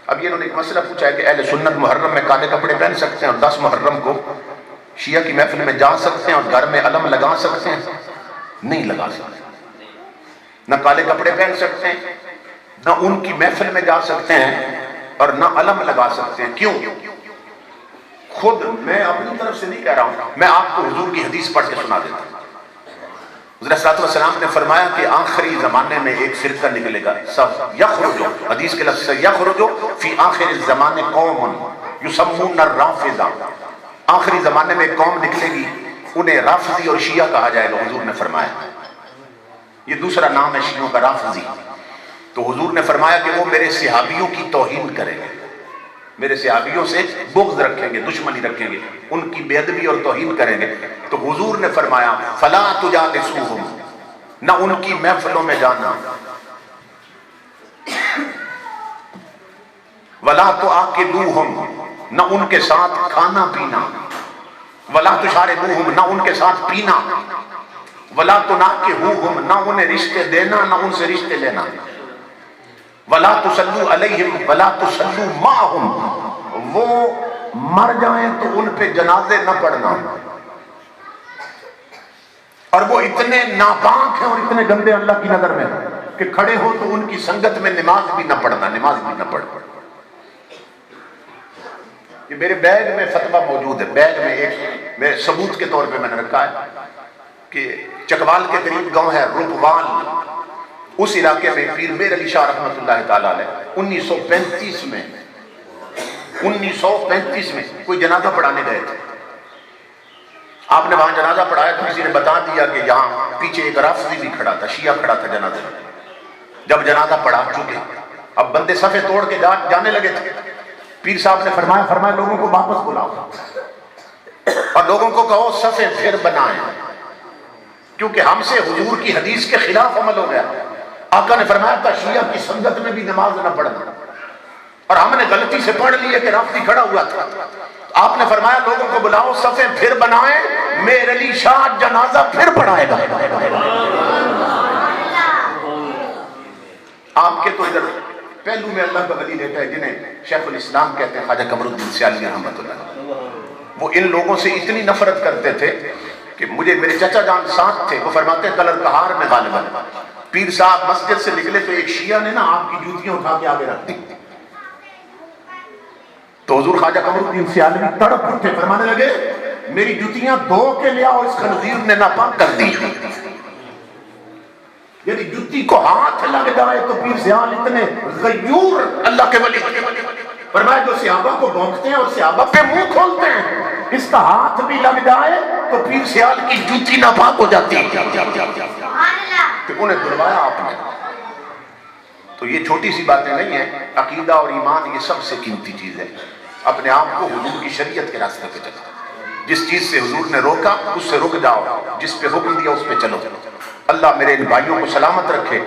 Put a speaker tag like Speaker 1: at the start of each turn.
Speaker 1: اب یہ انہوں نے ایک مسئلہ پوچھا ہے کہ اہل سنت محرم میں کالے کپڑے پہن سکتے ہیں اور 10 محرم کو شیعہ کی محفل میں جا سکتے ہیں اور گھر میں علم لگا سکتے ہیں؟ نہیں لگا سکتے، نہ کالے کپڑے پہن سکتے ہیں، نہ ان کی محفل میں جا سکتے ہیں اور نہ علم لگا سکتے ہیں۔ کیوں؟ خود میں اپنی طرف سے نہیں کہہ رہا ہوں، میں آپ کو حضور کی حدیث پڑھ کے سنا دیتا ہوں۔ حضرت صلی اللہ علیہ وسلم نے فرمایا کہ آخری زمانے میں ایک فرقہ نکلے گا، سب یخرجو، حدیث کے لفظ سے یخرجو فی آخر الزمان قوم یسمون الرافضہ، آخری زمانے میں ایک قوم نکلے گی، انہیں رافضی اور شیعہ کہا جائے گا، حضور نے فرمایا۔ یہ دوسرا نام ہے شیعوں کا، رافضی۔ تو حضور نے فرمایا کہ وہ میرے صحابیوں کی توہین کریں گے، میرے صحابیوں سے بغض رکھیں گے، دشمنی رکھیں گے، ان کی بے ادبی اور توہین کریں گے۔ تو حضور نے فرمایا فلا تجالسوہم، نہ ان کی محفلوں میں جانا، ولا تؤکلوہم، نہ ان کے ساتھ کھانا پینا، ولا تشاربوہم، نہ ان کے ساتھ پینا، ولا تناکحوہم، نہ انہیں رشتے دینا نہ ان سے رشتے لینا، ولا تصلوا علیہم ولا تصلوا معہم، وہ مر جائیں تو ان پہ جنازے نہ پڑھنا، اور وہ اتنے ناپاک ہیں اور اتنے گندے اللہ کی نظر میں کہ کھڑے ہو تو ان کی سنگت میں نماز بھی نہ پڑھنا، نماز بھی نہ پڑھنا۔ یہ میرے بیگ میں فتویٰ موجود ہے، بیگ میں ایک میں ثبوت کے طور پہ میں نے رکھا ہے کہ چکوال کے قریب گاؤں ہے روپوال، اس علاقے میں پیر میر علی شاہ رحمۃ اللہ تعالیٰ علیہ 1935 میں کوئی جنازہ پڑھانے گئے تھے۔ آپ نے وہاں جنازہ پڑھایا تو کسی نے بتا دیا کہ یہاں پیچھے ایک رافضی بھی کھڑا تھا، شیعہ کھڑا تھا جنازے میں۔ جب جنازہ پڑھا چکے، اب بندے صفے توڑ کے جانے لگے تھے، پیر صاحب نے فرمایا لوگوں کو واپس بلاؤ اور لوگوں کو کہو صفے پھر بنائیں، کیونکہ ہم سے حضور کی حدیث کے خلاف عمل ہو گیا۔ آقا نے فرمایا تھا شیعہ کی سنگت میں بھی نماز نہ پڑھنا، اور ہم نے غلطی سے پڑھ لی ہے کہ رافضی کھڑا ہوا تھا۔ آپ نے فرمایا لوگوں کو بلاؤ صفے پھر بنائیں، میر علی شاہ جنازہ پھر پڑھائے گا۔ آپ کے تو ادھر پہلو میں اللہ کا ولی لیتا ہے جنہیں شیخ الاسلام کہتے ہیں، خواجہ قمر الدین سیالوی رحمۃ اللہ۔ وہ ان لوگوں سے اتنی نفرت کرتے تھے کہ مجھے میرے چچا جان ساتھ تھے، وہ فرماتے ہیں کلر کہار میں غالباً پیر صاحب مسجد سے نکلے تو ایک شیعہ نے نا آپ کی جوتیاں اٹھا کے آگے رکھ دی، تو حضور خواجہ قمر الدین سیالوی تڑپ اٹھے، فرمانے لگے میری جوتیاں دھو کے لیا اور اس خنزیر نے ناپاک کر دی۔ یعنی جوتی کو ہاتھ لگ جائے تو پیر سیال اتنے غیور اللہ کے ولی، فرمایا جو صحابہ کو بھونکتے ہیں اور صحابہ پہ منہ کھولتے ہیں، اس کا ہاتھ بھی لگ جائے تو پیر سیال کی جوتی ناپاک ہو جاتی ہے۔ تو انہیں دھلوایا آپ نے۔ تو یہ چھوٹی سی باتیں نہیں ہیں، عقیدہ اور ایمان یہ سب سے قیمتی چیز ہے۔ اپنے آپ کو حضور کی شریعت کے راستے پہ چلو، جس چیز سے حضور نے روکا اس سے رک جاؤ، جس پہ حکم دیا اس پہ چلو۔ اللہ میرے ان بھائیوں کو سلامت رکھے۔